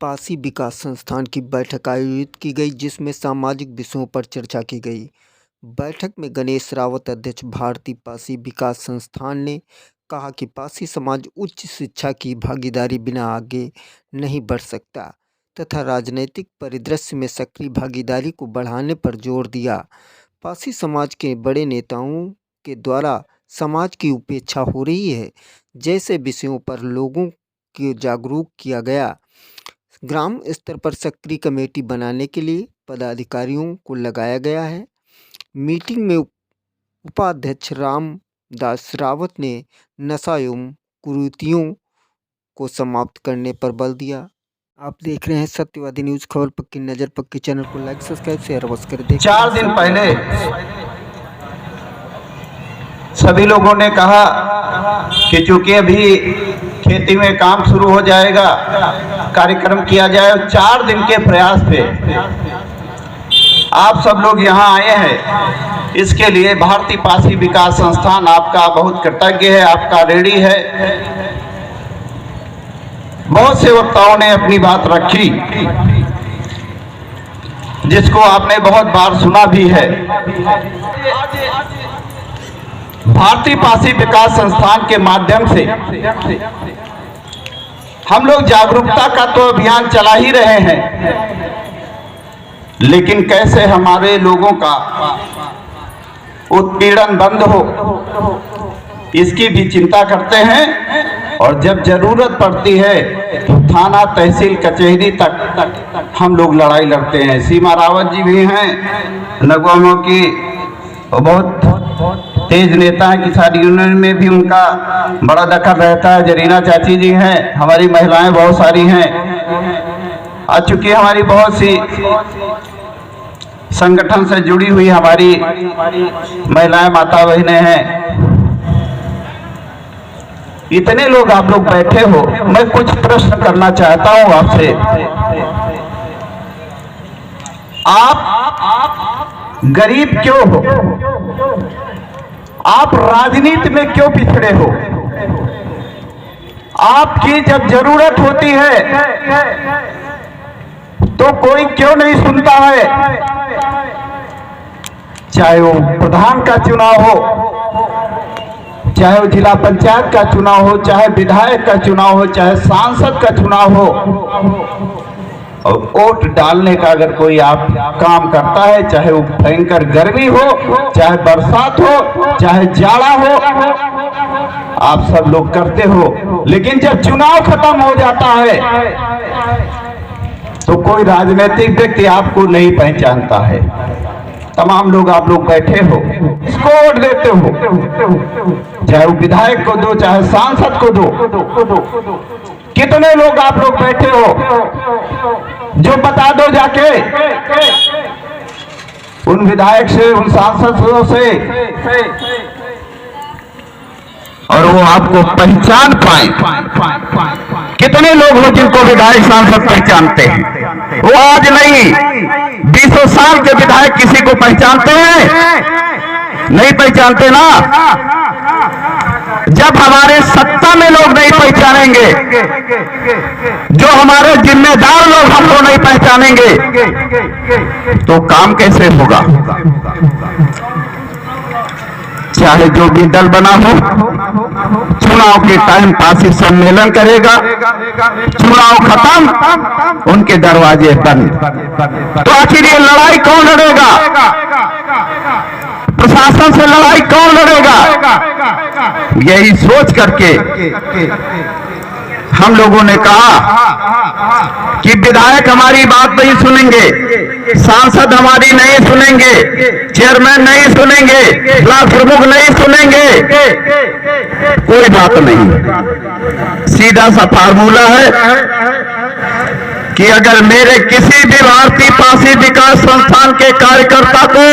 पासी विकास संस्थान की बैठक आयोजित की गई, जिसमें सामाजिक विषयों पर चर्चा की गई। बैठक में गणेश रावत, अध्यक्ष भारतीय पासी विकास संस्थान, ने कहा कि पासी समाज उच्च शिक्षा की भागीदारी बिना आगे नहीं बढ़ सकता तथा राजनीतिक परिदृश्य में सक्रिय भागीदारी को बढ़ाने पर जोर दिया। पासी समाज के बड़े नेताओं के द्वारा समाज की उपेक्षा हो रही है, जैसे विषयों पर लोगों को जागरूक किया गया। ग्राम स्तर पर सक्रिय कमेटी बनाने के लिए पदाधिकारियों को लगाया गया है। मीटिंग में उपाध्यक्ष रामदास रावत ने नशा एवं कुरीतियों को समाप्त करने पर बल दिया। आप देख रहे हैं सत्यवादी न्यूज, खबर पक्की नजर पक्की। चैनल को लाइक, सब्सक्राइब, शेयर अवश्य कर दें। 4 दिन पहले सभी लोगों ने कहा कि चूंकि अभी खेती में काम शुरू हो जाएगा, कार्यक्रम किया जाए। 4 दिन के प्रयास पे आप सब लोग यहाँ आए हैं, इसके लिए भारतीय पासी विकास संस्थान आपका बहुत कृतज्ञ है, आपका ऋणी है। बहुत से वक्ताओं ने अपनी बात रखी, जिसको आपने बहुत बार सुना भी है। भारतीय पासी विकास संस्थान के माध्यम से हम लोग जागरूकता का तो अभियान चला ही रहे हैं, लेकिन कैसे हमारे लोगों का उत्पीड़न बंद हो, इसकी भी चिंता करते हैं। और जब जरूरत पड़ती है तो थाना, तहसील, कचहरी तक हम लोग लड़ाई लड़ते हैं। सीमा रावत जी भी हैं, नगवामों की बहुत तेज नेता है, किसान यूनियन में भी उनका बड़ा दखल रहता है। जरीना चाची जी हैं, हमारी महिलाएं बहुत सारी हैं। आ चुकी हमारी बहुत सी संगठन से जुड़ी हुई हमारी महिलाएं, माता बहनें हैं। इतने लोग आप लोग बैठे हो, मैं कुछ प्रश्न करना चाहता हूं आपसे। आप गरीब क्यों हो? आप राजनीति में क्यों पिछड़े हो? आपकी जब जरूरत होती है तो कोई क्यों नहीं सुनता है? चाहे वो प्रधान का चुनाव हो, चाहे वो जिला पंचायत का चुनाव हो, चाहे विधायक का चुनाव हो, चाहे सांसद का चुनाव हो, और वोट डालने का अगर कोई आप काम करता है, चाहे वो भयंकर गर्मी हो, चाहे बरसात हो, चाहे जाड़ा हो, आप सब लोग करते हो। लेकिन जब चुनाव खत्म हो जाता है तो कोई राजनीतिक व्यक्ति आपको नहीं पहचानता है। तमाम लोग आप लोग बैठे हो, इसको वोट देते हो, चाहे वो विधायक को दो, चाहे सांसद को दो। कितने लोग आप लोग बैठे हो जो बता दो जाके उन विधायक से, उन सांसदों से, और वो आपको पहचान पाए। कितने लोग हो जिनको विधायक सांसद पहचानते हैं? वो आज नहीं, 20 साल के विधायक किसी को पहचानते हैं? नहीं पहचानते ना। जब हमारे सत्ता में लोग नहीं पहचानेंगे, जो हमारे जिम्मेदार लोग हमको नहीं पहचानेंगे, तो काम कैसे होगा? चाहे जो भी दल बना हो, चुनाव के टाइम पासी सम्मेलन करेगा, चुनाव खत्म, उनके दरवाजे बंद। तो आखिर ये लड़ाई कौन लड़ेगा? प्रशासन से लड़ाई कौन लड़ेगा? यही सोच करके हम लोगों ने कहा कि विधायक हमारी बात नहीं सुनेंगे, सांसद हमारी नहीं सुनेंगे, चेयरमैन नहीं सुनेंगे, ब्लॉक प्रमुख नहीं सुनेंगे, कोई बात नहीं। सीधा सा फार्मूला है कि अगर मेरे किसी भी भारतीय पासी विकास संस्थान के कार्यकर्ता को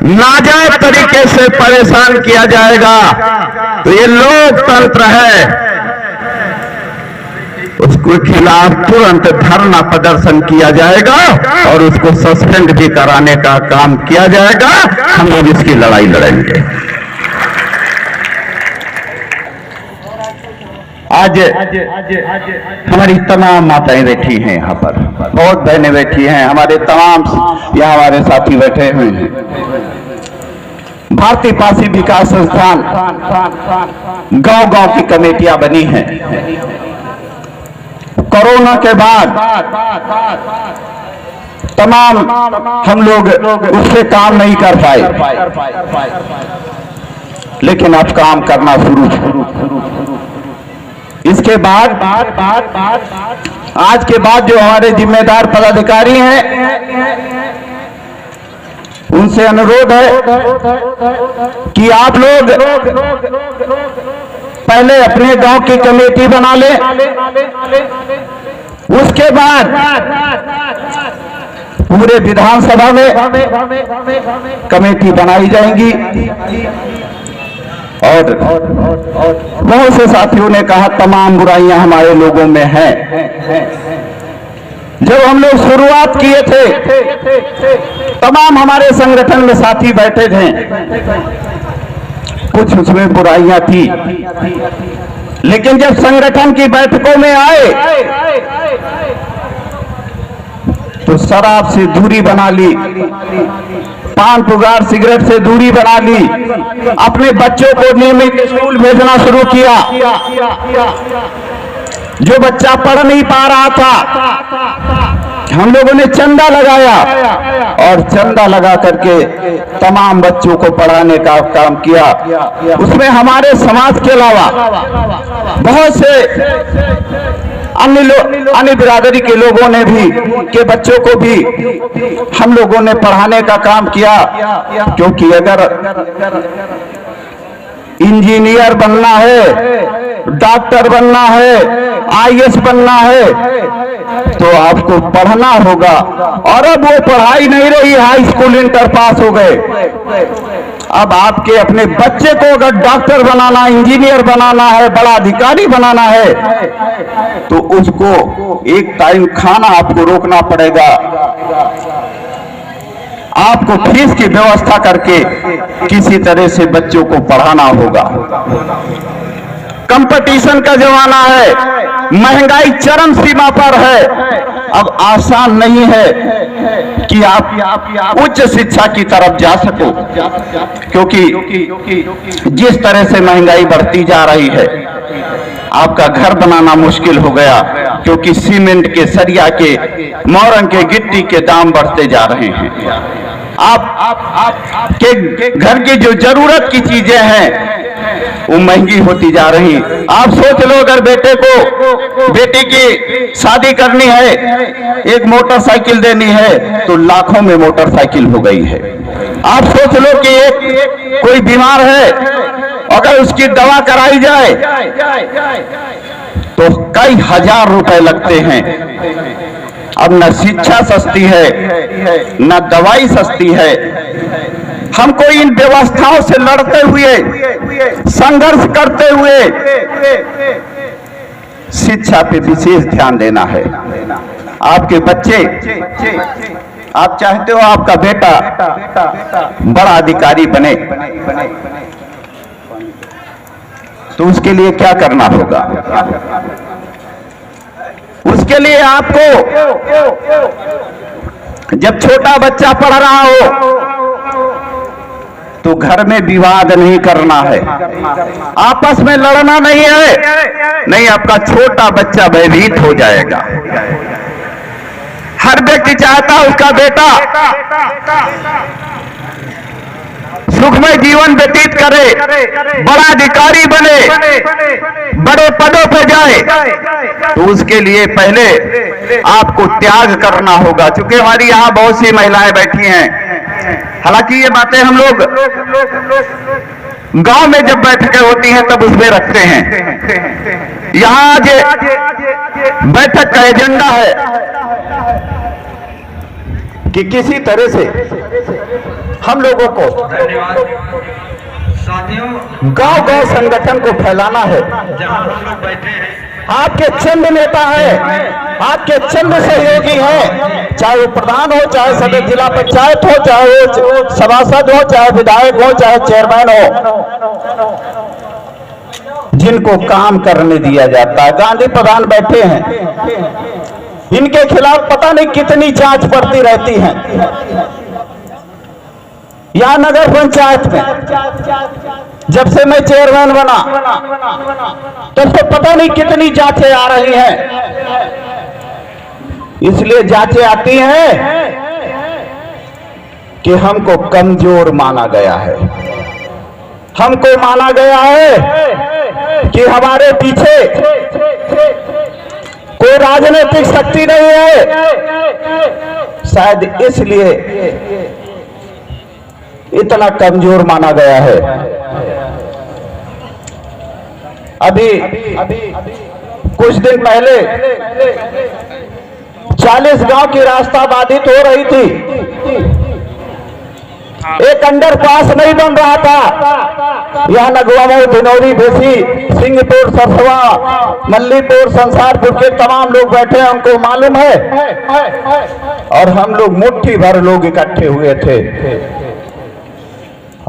नाजायज तरीके से परेशान किया जाएगा तो ये लोकतंत्र है, उसके खिलाफ तुरंत धरना प्रदर्शन किया जाएगा और उसको सस्पेंड भी कराने का काम किया जाएगा। हम लोग इसकी लड़ाई लड़ेंगे। आज हमारी तमाम माताएं बैठी हैं यहाँ पर, बहुत बहनें बैठी हैं, हमारे तमाम यहाँ हमारे साथी बैठे हुए हैं। भारतीय पासी विकास संस्थान गांव-गांव की कमेटियां बनी हैं। कोरोना के बाद तमाम हम लोग उससे काम नहीं कर पाए, लेकिन अब काम करना शुरू। इसके बाद आज के बाद जो हमारे जिम्मेदार पदाधिकारी हैं, उनसे अनुरोध है कि आप लोग पहले अपने गांव की कमेटी बना लें, उसके बाद पूरे विधानसभा में कमेटी बनाई जाएंगी। और बहुत से साथियों ने कहा तमाम बुराइयां हमारे लोगों में हैं। जब हम लोग शुरुआत किए थे, तमाम हमारे संगठन में साथी बैठे थे, कुछ उसमें बुराइयां थी, लेकिन जब संगठन की बैठकों में आए तो शराब से दूरी बना ली, पान पुगार सिगरेट से दूरी बना ली, अपने बच्चों को नियमित स्कूल भेजना शुरू किया। जो बच्चा पढ़ नहीं पा रहा था, हम लोगों ने चंदा लगाया और चंदा लगा करके तमाम बच्चों को पढ़ाने का काम किया। उसमें हमारे समाज के अलावा बहुत से अन्य बिरादरी के लोगों ने भी, के बच्चों को भी हम लोगों ने पढ़ाने का काम किया, क्योंकि अगर इंजीनियर बनना है, डॉक्टर बनना है, आईएएस बनना है, तो आपको पढ़ना होगा। और अब वो पढ़ाई नहीं रही, हाई स्कूल इंटर पास हो गए। अब आपके अपने बच्चे को अगर डॉक्टर बनाना, इंजीनियर बनाना है, बड़ा अधिकारी बनाना है, तो उसको एक टाइम खाना आपको रोकना पड़ेगा, आपको फीस की व्यवस्था करके किसी तरह से बच्चों को पढ़ाना होगा। कंपटीशन का जमाना है, महंगाई चरम सीमा पर है। अब आसान नहीं है कि आप उच्च शिक्षा की तरफ जा सको, क्योंकि जिस तरह से महंगाई बढ़ती जा रही है, आपका घर बनाना मुश्किल हो गया, क्योंकि सीमेंट के, सरिया के, मोरंग के, गिट्टी के दाम बढ़ते जा रहे हैं। आप के घर की जो जरूरत की चीजें हैं वो महंगी होती जा रही। आप सोच लो, अगर बेटी की शादी करनी है, एक मोटरसाइकिल देनी है, तो लाखों में मोटरसाइकिल हो गई है। आप सोच लो कि कोई बीमार है, अगर उसकी दवा कराई जाए तो कई हजार रुपए लगते हैं। अब न शिक्षा सस्ती है, न दवाई सस्ती है। हमको इन व्यवस्थाओं से लड़ते हुए, संघर्ष करते हुए शिक्षा पे विशेष ध्यान देना है। आपके बच्चे, आप चाहते हो आपका बेटा बड़ा अधिकारी बने, तो उसके लिए क्या करना होगा? उसके लिए आपको, जब छोटा बच्चा पढ़ रहा हो तो घर में विवाद नहीं करना है, आपस में लड़ना नहीं है, नहीं आपका छोटा बच्चा भयभीत हो जाएगा। हर व्यक्ति चाहता उसका बेटा सुखमय जीवन व्यतीत करे, बड़ा अधिकारी बने, बड़े पदों पर जाए, तो उसके लिए पहले आपको त्याग करना होगा। क्योंकि हमारी यहाँ बहुत सी महिलाएं बैठी हैं, हालांकि ये बातें हम लोग गांव में जब बैठकें होती हैं तब उसमें रखते हैं। यहाँ आज बैठक का एजेंडा है कि किसी तरह से हम लोगों को गांव-गांव संगठन को फैलाना है। जहां हम लोग बैठे हैं, आपके चंद नेता हैं, आपके चंद सहयोगी हैं, चाहे वो प्रधान हो, चाहे सदस्य जिला पंचायत हो, चाहे वो सभासद हो, चाहे विधायक हो, चाहे चेयरमैन हो, जिनको काम करने दिया जाता है। गांधी प्रधान बैठे हैं, इनके खिलाफ पता नहीं कितनी जांच पड़ती रहती है। यहां नगर पंचायत में जब से मैं चेयरमैन बना तब से पता नहीं कितनी जांचें आ रही हैं। इसलिए जांचें आती हैं कि हमको कमजोर माना गया है, हमको माना गया है कि हमारे पीछे कोई राजनीतिक शक्ति नहीं है। शायद इसलिए इतना कमजोर माना गया है। अभी कुछ दिन पहले 40 गांव की रास्ता बाधित हो रही थी, एक अंडरपास नहीं बन रहा था। यहां नगवामऊ, धिनौरी, भेसी, सिंहपुर, सरसवा, मल्लीपुर, संसारपुर के तमाम लोग बैठे हैं, उनको मालूम है। और हम लोग मुट्ठी भर लोग इकट्ठे हुए थे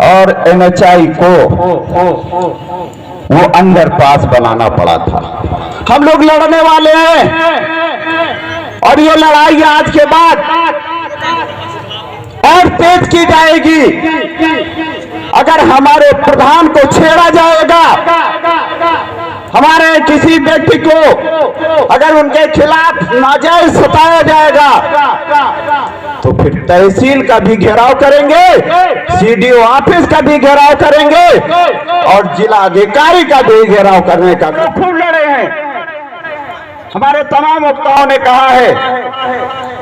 और NHI को वो अंडरपास बनाना पड़ा था। हम लोग लड़ने वाले हैं और ये लड़ाई आज के बाद और तेज की जाएगी। अगर हमारे प्रधान को छेड़ा जाएगा, हमारे किसी व्यक्ति को अगर उनके खिलाफ नाजायज सताया जाएगा तो फिर तहसील का भी घेराव करेंगे, CDO ऑफिस का भी घेराव करेंगे और जिला अधिकारी का भी घेराव करने का खूब लड़े हैं। हमारे तमाम वक्ताओं ने कहा है,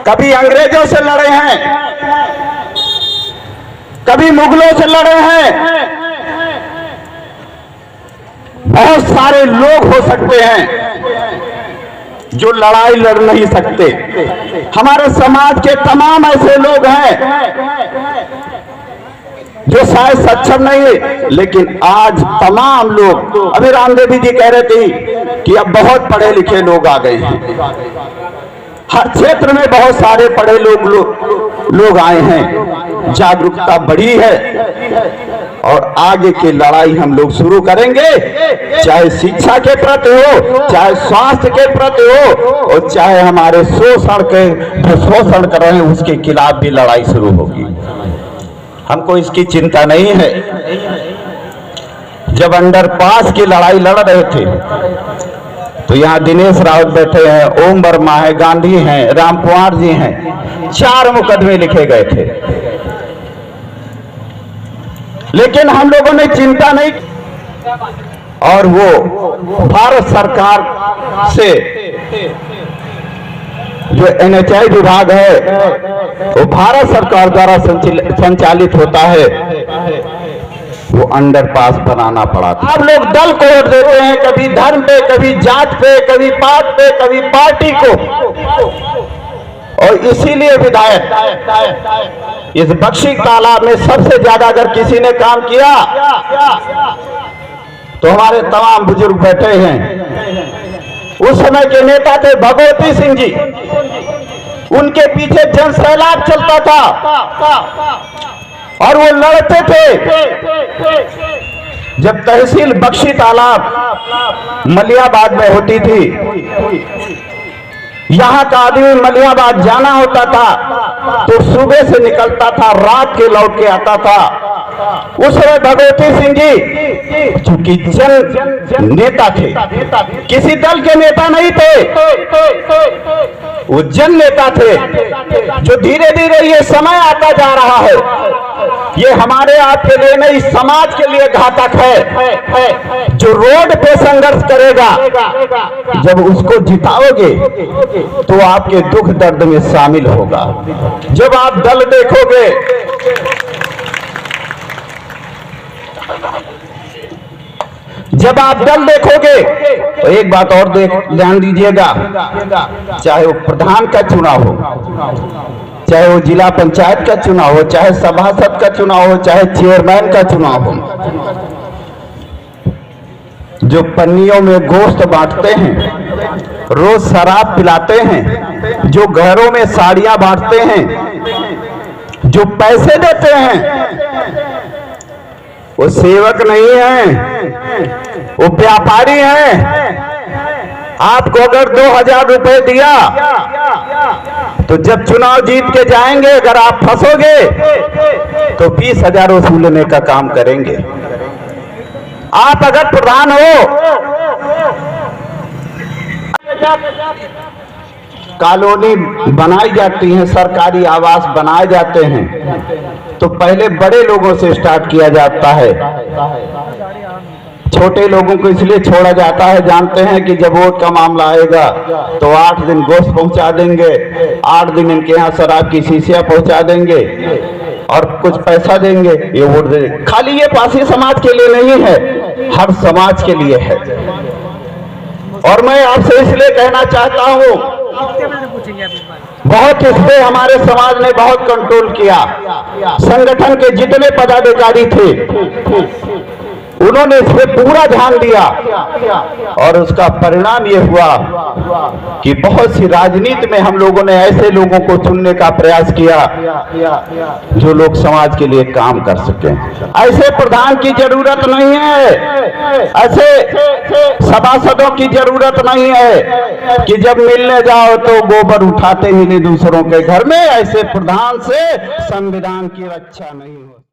कभी अंग्रेजों से लड़े हैं, कभी मुगलों से लड़े हैं। बहुत सारे लोग हो सकते हैं जो लड़ाई लड़ नहीं सकते। हमारे समाज के तमाम ऐसे लोग हैं जो शायद सक्षम नहीं है, लेकिन आज तमाम लोग, अभी रामदेवी जी कह रहे थे कि अब बहुत पढ़े लिखे लोग आ गए हैं, हर क्षेत्र में बहुत सारे पढ़े लोग आए हैं, जागरूकता बढ़ी है और आगे की लड़ाई हम लोग शुरू करेंगे, चाहे शिक्षा के प्रति हो, चाहे स्वास्थ्य के प्रति हो और चाहे हमारे शोषण कर रहे हैं उसके खिलाफ भी लड़ाई शुरू होगी। हमको इसकी चिंता नहीं है। जब अंडरपास की लड़ाई लड़ रहे थे तो यहाँ दिनेश रावत बैठे हैं, ओम वर्मा है, गांधी हैं, राम कुमार जी हैं, 4 मुकदमे लिखे गए थे, लेकिन हम लोगों ने चिंता नहीं। और वो भारत सरकार से जो NHI विभाग है वो भारत सरकार द्वारा संचालित होता है, वो अंडरपास बनाना पड़ा था। आप लोग दल को वोट देते हैं, कभी धर्म पे, कभी जात पे, कभी पात पे, कभी पार्टी को, और इसीलिए विधायक इस बख्शी तालाब में सबसे ज्यादा अगर किसी ने काम किया तो हमारे तमाम बुजुर्ग बैठे हैं। उस समय के नेता थे भगवती सिंह जी, उनके पीछे जन सैलाब चलता था और वो लड़ते थे। जब तहसील बख्शी तालाब मलियाबाद में होती थी, यहाँ का आदमी मलियाबाद जाना होता था तो सुबह से निकलता था, रात के लौट के आता था। उस समय भगवती सिंह जी चूंकि जन नेता थे, किसी दल के नेता नहीं थे, वो जन नेता थे, जो धीरे धीरे ये समय आता जा रहा है, ये हमारे आपके लिए नहीं, समाज के लिए घातक है। जो रोड पे संघर्ष करेगा, जब उसको जिताओगे तो आपके दुख दर्द में शामिल होगा। जब आप दल देखोगे, जब आप दल देखोगे तो एक बात और ध्यान दीजिएगा, चाहे वो प्रधान का चुनाव हो, चाहे वो जिला पंचायत का चुनाव हो, चाहे सभासद का चुनाव हो, चाहे चेयरमैन का चुनाव हो, जो पन्नियों में गोश्त बांटते हैं, रोज शराब पिलाते हैं, जो घरों में साड़ियां बांटते हैं, जो पैसे देते हैं, वो सेवक नहीं है, वो व्यापारी हैं। आपको अगर 2000 रुपए दिया तो जब चुनाव जीत के जाएंगे, अगर आप फंसोगे तो 20,000 वसूलने का काम करेंगे। आप अगर प्रधान हो, कॉलोनी बनाई जाती है, सरकारी आवास बनाए जाते हैं, तो पहले बड़े लोगों से स्टार्ट किया जाता है। छोटे लोगों को इसलिए छोड़ा जाता है, जानते हैं कि जब वोट का मामला आएगा तो 8 दिन गोश्त पहुंचा देंगे, 8 दिन इनके यहाँ शराब की शीशियां पहुंचा देंगे और कुछ पैसा देंगे, ये वोट दे। खाली ये पासी समाज के लिए नहीं है, हर समाज के लिए है। और मैं आपसे इसलिए कहना चाहता हूं, बहुत इस पे हमारे समाज ने बहुत कंट्रोल किया। संगठन के जितने पदाधिकारी थे उन्होंने इस पे पूरा ध्यान दिया और उसका परिणाम ये हुआ कि बहुत सी राजनीति में हम लोगों ने ऐसे लोगों को चुनने का प्रयास किया जो लोग समाज के लिए काम कर सकें। ऐसे प्रधान की जरूरत नहीं है, ऐसे सभासदों की जरूरत नहीं है कि जब मिलने जाओ तो गोबर उठाते मिले दूसरों के घर में। ऐसे प्रधान से संविधान की रक्षा नहीं हो।